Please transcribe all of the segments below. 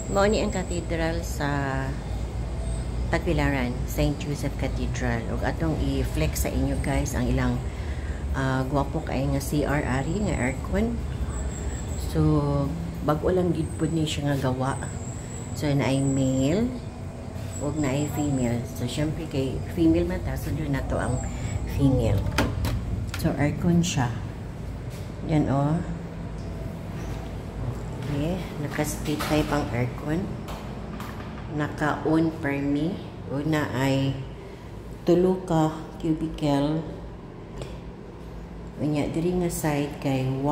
Mao ni ang cathedral sa Tagbilaran, St. Joseph Cathedral. Ug atong i-flex sa inyo guys ang ilang gwapo kay nga CR ari nga aircon. So bag-o lang gid pud ni siya nga gawa. So naay male ug naay female. So syempre kay female man ta, so doon na to ang female. So aircon siya. Yan oh. Okay, naka-split type ang aircon. Naka-on per me. Una ay tulo ka cubicle. Unya diri nga side kay 1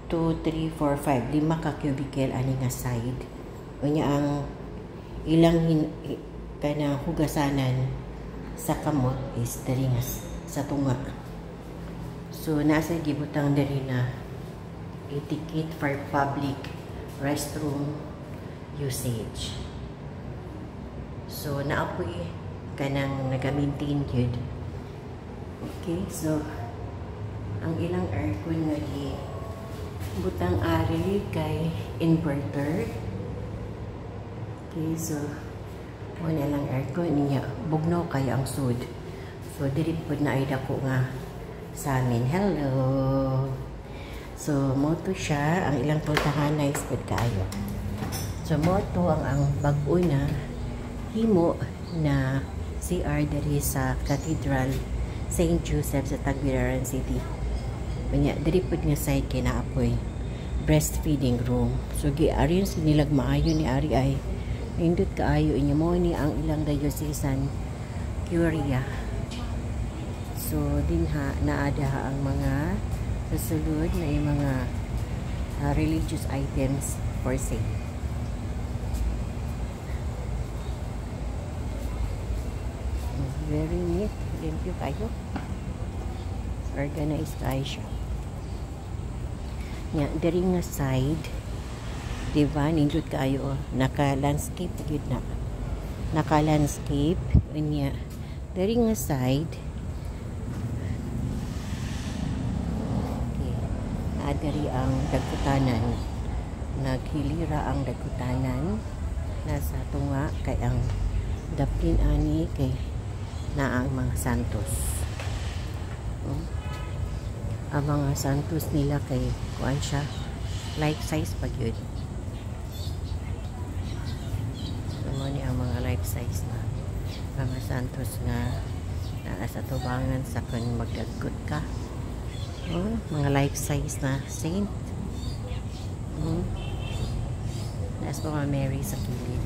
2 3 4 5 lima ka cubicle ani nga side. Unya ang ilang kana hugasanan sa kamot is diri nga sa tunga. So nasa gibutang diri na etiquette for public restroom usage. So naapoy kanang naga-maintain gyud. Okay, so ang ilang aircon nga di butang ari kay inverter. Okay, so wala lang aircon niya bugnaw kay ang sud. So diri pud na ay dako nga sa amin. Hello. So moto siya ang ilang pultahan na sped kaayo. So moto ang bag-o na himo na CR diri sa Cathedral St. Joseph sa Tagbilaran City. Unya diri pud nga side kay naapoy breastfeeding room. So gi-arrange nilag maayo ni ari ay indot kaayo inyo mo ni ang ilang diocesan curia. So dinha naada ang mga susulod na yung mga religious items for sale. Very neat. Limpyo kayo. Organized kayo siya. Nga, dari nga side, diba, nindot kayo, naka-landscape, yun na. Naka-landscape, unya, dari nga side, okay, naadari ang dagkutanan. Naghilira ang dagkutanan. Nasa tunga, kay ang daplin ani, kay na ang mga santos. Ang mga santos nila kay kuan siya life size pag yun. Ano ni ang mga life size na mga santos nga naa sa tubangan sa kun magdagkot ka. Mga life size na saint. Nas mga Mary sa kilid.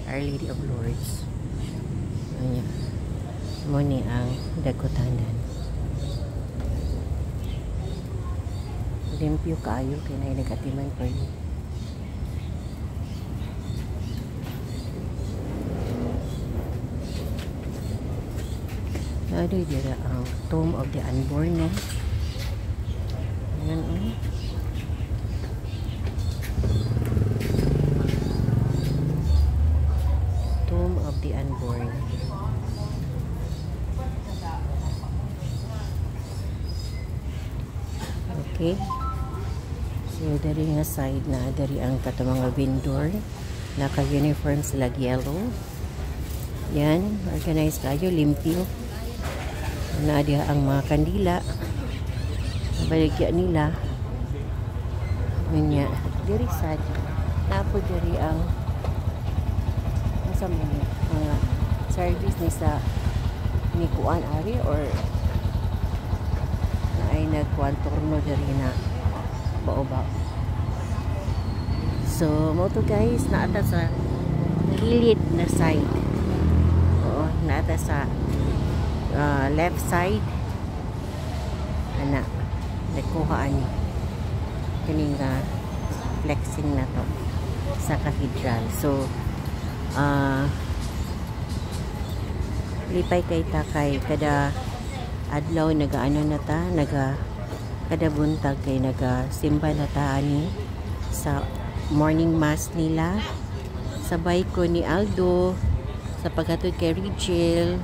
Our Lady of Lourdes. Ayan. Mo ni ang dagkutanan. Limpyo kaayo kay na nagatiman pa rin. Nado dira ang Tomb of the Unborn no. Ayan Tomb of the Unborn. Okay. So, dari nga side na, dari ang katamang vendor. Naka-uniform sila yellow. Yan. Organized kayo. Limpyo. Nadia ang mga kandila. Baligya nila. Ganyan. Dari side. Napo dari ang nasa mga service ni sa ni Kuan Ari or ay nagkwantorno diri na bao-bao. So mo to guys, naata sa gilid na side. Oo, naata sa left side. Ana, nagkuha ani kining flexing na to sa cathedral. So lipay kay takay kada adlaw nagaano na ta, kada buntag kay nagasimba na ta ani sa morning mass nila. Sabay ko ni Aldo sa paghatod kay Rachel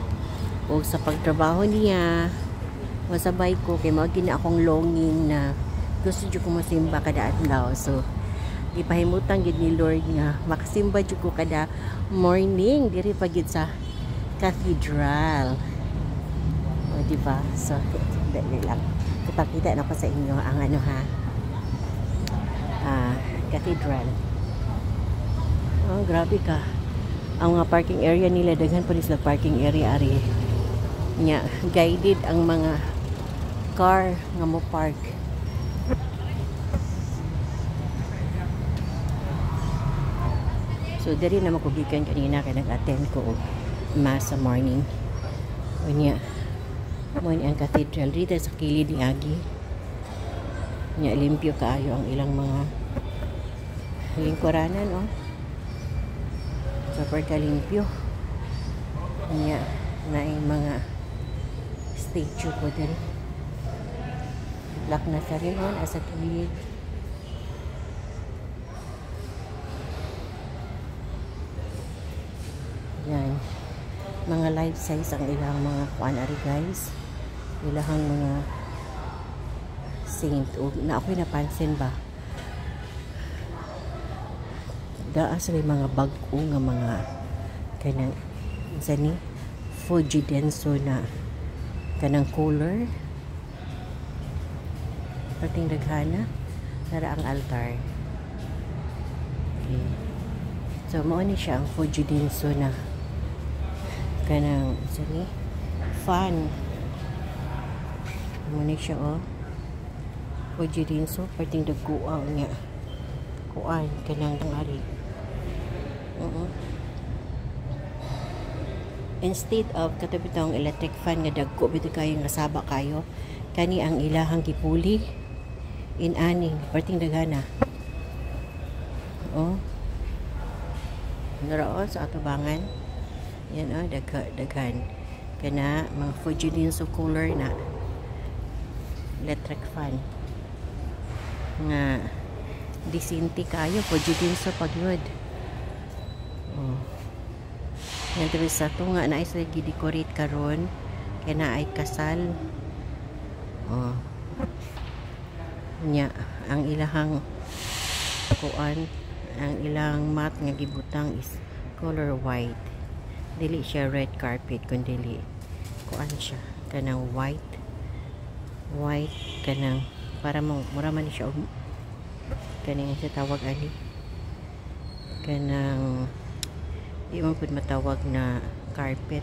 o sa pagtrabaho niya. Masabay ko kay mao gina akong longing na gusto jud ko masimba kada adlaw. So gipahimutan gid ni Lord nga makasimba jud ko kada morning diri pa gid sa cathedral. O diba? So dali lang ipakita na ko sa inyo ang ano ha, cathedral. Oh, grabe ka. Ang mga parking area nila, daghan pa rin sila parking area ari nya, guided ang mga car nga mo park. So diri na makugikan kanina kay nag-attend ko mass sa morning. Unya mo ni ang cathedral dito sa kilid ni Agi. Nya limpyo kaayo ang ilang mga lingkuranan, oh. Super kalimpyo. Nya naay mga statue po din. Lock na sa rin on as a kilid. Yan. Mga life size ang ilang mga kuanari guys. Ilahang mga saint. O, na ako'y napansin ba? Daas may mga bag-o nga mga kanang isa ni Fuji Denso na kanang color. Pating daghana nara ang altar. Okay. So mao ni siya ang Fuji Denso na kanang isa ni fan. Mao ni siya, oh. Fuji Denso pating dagkuaw niya. Kuan kanang ari. Instead of katubitong electric fan nga dagko bitaw kayo nga saba kayo, kani ang ilahang gipuli in aning parting daghana. Oh. Naraon sa atubangan. Yan, oh, daghan. Kana mga Fuji Denso color na electric fan. Nga disinti kayo Fuji Denso pagyud. Oh. Yan tabi sa ito nga na isla gidecorate karon kaya na ay kasal. Oh. Nya ang ilahang kuan, ang ilang mat nga gibutang is color white. Dili siya red carpet kundi kuan siya kanang white kanang para mura man siya kaning sa tawag ani kanang di man pud matawag na carpet.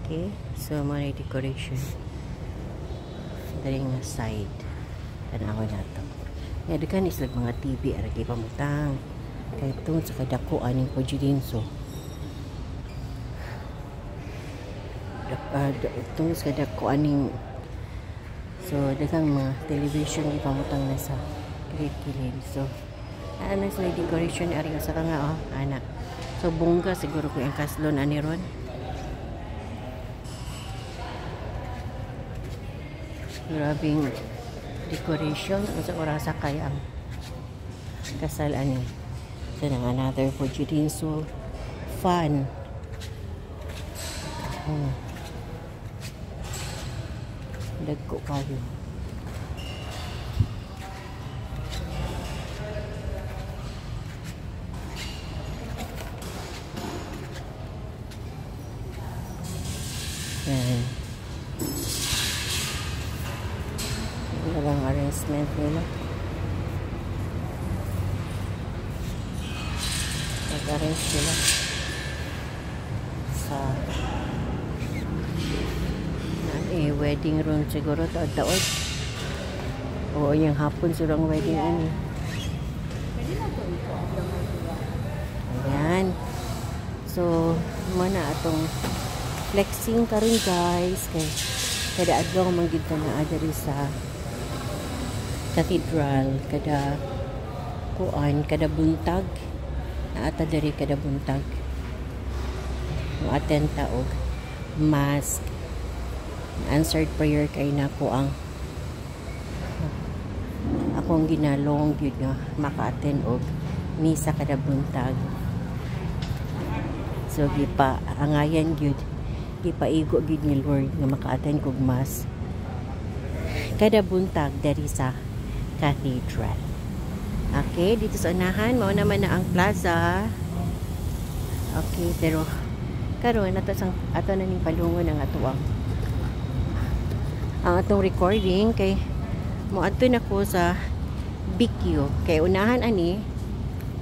Okay, so mga decoration dari nga side tanawa nato nga daghan islag mga TV ara kay pamutang kay tungod sa kadakuan ning Fuji Denso. Tungod sa kadakuan ning so daghang mga television di pamutang na sa kilid. So ano sa decoration ari sa nga, oh, anak. So bongga siguro ko ang kaslon ani ron. Grabing decoration sa orasa kay ang kasal ani. So nang another Fuji Denso fan. Dagko kayo. Yan. Ito lang arrangement nila. Nag-arrange sila sa wedding room siguro taod-taod. Oo, yung hapon surang wedding ini. Ayan. So, mana atong flexing karon guys kay kada adlaw man gid na adiri sa cathedral kada kuan kada buntag na ata diri kada buntag mo attend ta og mass answered prayer kay nako ang akong ginalong gyud nga maka-attend og misa kada buntag. So gipa angayan gyud gipaigo gid ni Lord nga maka-attend kog mass kada buntag dari sa Cathedral. Okay, dito sa unahan, mao naman na ang plaza. Okay, pero karon ato na ning palungon ang atong recording kay moadto na ko sa BQ kay unahan ani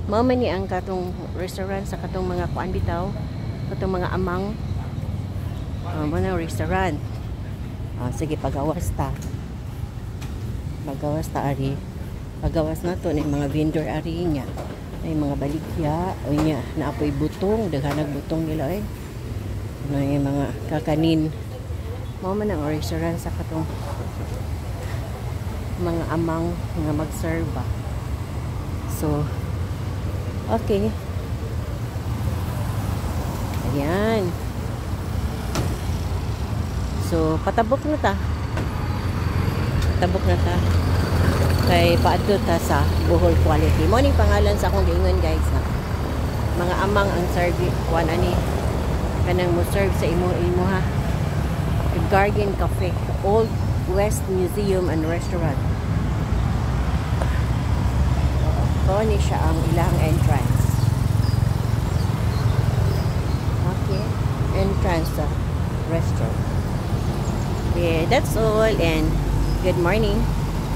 mao man ni ang katong restaurant sa katong mga kuan bitaw, katong mga amang mo na restaurant. Sige, pagawas ta ari. Pagawas na to ng mga vendor ari niya. May mga balikya o niya naapoy butong, daghanag butong nila may mga kakanin. Mao man ang restaurant sa katong mga amang nga mag-serve ba. So okay, ayan. So patabok na ta kay paadto ta sa Bohol Quality. Mo ning pangalan sa akong giingon guys na mga amang ang serve kuan ani kanang mo serve sa imo ha. Guardian Cafe, Old West Museum and Restaurant. So ni siya ang ilang entrance. Okay, entrance sa restaurant. Yeah, that's all and good morning.